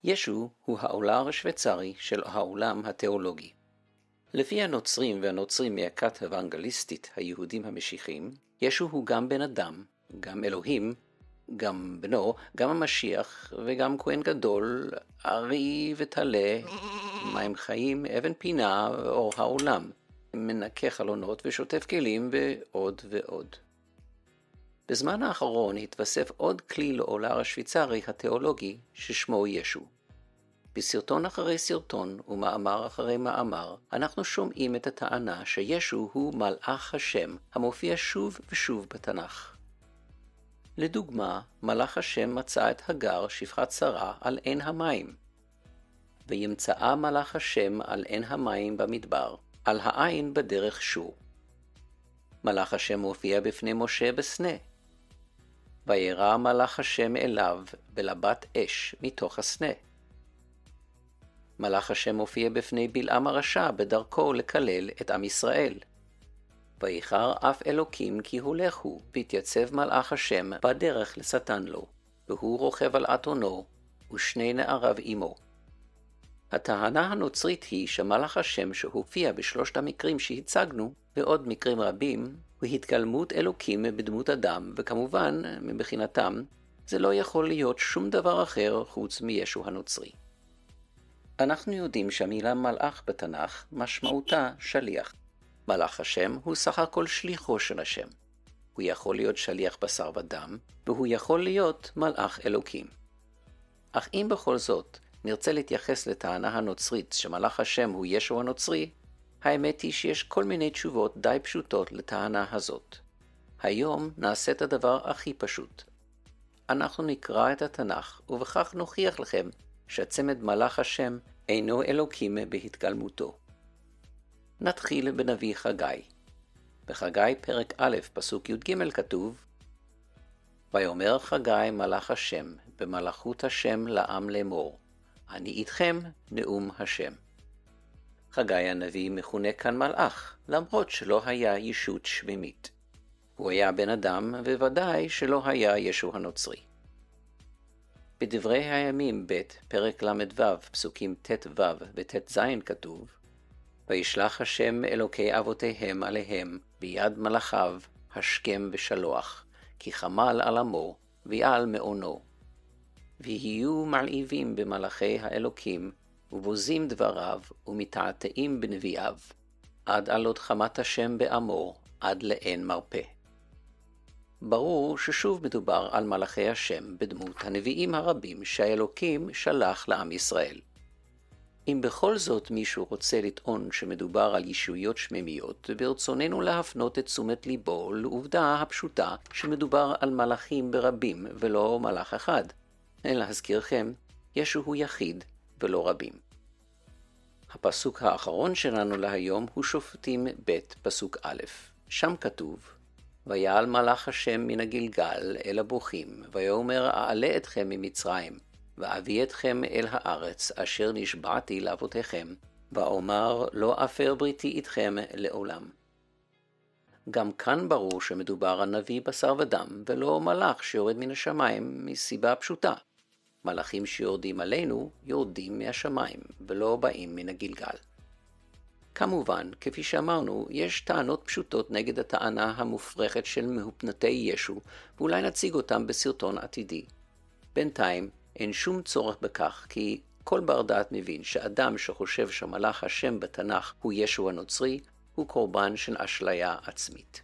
ישו הוא העולר השוויצרי של העולם התיאולוגי. לפי הנוצרים והנוצרים מהכת האוונגליסטית היהודים המשיחיים, ישו הוא גם בן אדם, גם אלוהים, גם בנו, גם המשיח וגם כהן גדול, ארי וטלה, מים חיים, אבן פינה ואור העולם, מנקה חלונות ושוטף כלים ועוד ועוד. בזמן האחרון התווסף עוד כלי לעולר השוויצרי התיאולוגי ששמו ישו. בסרטון אחרי סרטון ומאמר אחרי מאמר, אנחנו שומעים את הטענה שישו הוא מלאך השם המופיע שוב ושוב בתנ"ך. לדוגמה, מלאך השם מצא את הגר שפחת שרה על עין המים. וימצאה מלאך השם על עין המים במדבר, על העין בדרך שור. מלאך השם מופיע בפני משה בסנה. וירא מלאך השם אליו בלבת אש מתוך הסנה. מלאך השם מופיע בפני בלעם הרשע בדרכו לקלל את עם ישראל. ויחר אף אלוקים כי הולכו, והתייצב מלאך השם בדרך לשטן לו, והוא רוכב על אתונו, ושני נעריו עמו. הטענה הנוצרית היא שמלאך השם שהופיע בשלושת המקרים שהצגנו, ועוד מקרים רבים, הוא התגלמות אלוקים בדמות אדם, וכמובן, מבחינתם, זה לא יכול להיות שום דבר אחר חוץ מישו הנוצרי. אנחנו יודעים שהמילה מלאך בתנ"ך משמעותה שליח. מלאך השם הוא סך הכל שליחו של השם. הוא יכול להיות שליח בשר ודם, והוא יכול להיות מלאך אלוקים. אך אם בכל זאת נרצה להתייחס לטענה הנוצרית שמלאך השם הוא ישו הנוצרי, האמת היא שיש כל מיני תשובות די פשוטות לטענה הזאת. היום נעשה את הדבר הכי פשוט. אנחנו נקרא את התנ"ך, ובכך נוכיח לכם שהצמד מלאך השם אינו אלוקים בהתגלמותו. נתחיל בנביא חגי. בחגי פרק א' פסוק י"ג כתוב, ויאמר חגי מלאך השם במלאכות השם לעם לאמור, אני איתכם נאום השם. חגי הנביא מכונה כאן מלאך, למרות שלא היה ישות שמימית. הוא היה בן אדם, וודאי שלא היה ישו הנוצרי. בדברי הימים ב' פרק ל"ו פסוקים ט"ו וט"ז כתוב, וישלח השם אלוקי אבותיהם עליהם ביד מלאכיו השכם ושלוח, כי חמל על עמו ועל מעונו. ויהיו מלעיבים במלאכי האלוקים, ובוזים דבריו ומתעתעים בנביאיו, עד עלות חמת השם בעמו, עד לאין מרפא. ברור ששוב מדובר על מלאכי השם בדמות הנביאים הרבים שהאלוקים שלח לעם ישראל. אם בכל זאת מישהו רוצה לטעון שמדובר על ישויות שמימיות, ברצוננו להפנות את תשומת ליבו לעובדה הפשוטה שמדובר על מלאכים ברבים ולא מלאך אחד. להזכירכם, ישו הוא יחיד ולא רבים. הפסוק האחרון שלנו להיום הוא שופטים ב' פסוק א'. שם כתוב, ויעל מלאך השם מן הגלגל אל הבוכים, ויאמר אעלה אתכם ממצרים, ואביא אתכם אל הארץ אשר נשבעתי לאבותיכם, ואומר לא אפר בריתי איתכם לעולם. גם כאן ברור שמדובר על נביא בשר ודם, ולא מלאך שיורד מן השמיים מסיבה פשוטה. מלאכים שיורדים עלינו יורדים מהשמיים, ולא באים מן הגלגל. כמובן, כפי שאמרנו, יש טענות פשוטות נגד הטענה המופרכת של מהופנתי ישו, ואולי נציג אותם בסרטון עתידי. בינתיים, אין שום צורך בכך, כי כל בר דעת מבין שאדם שחושב שמלאך השם בתנ"ך הוא ישו הנוצרי, הוא קורבן של אשליה עצמית.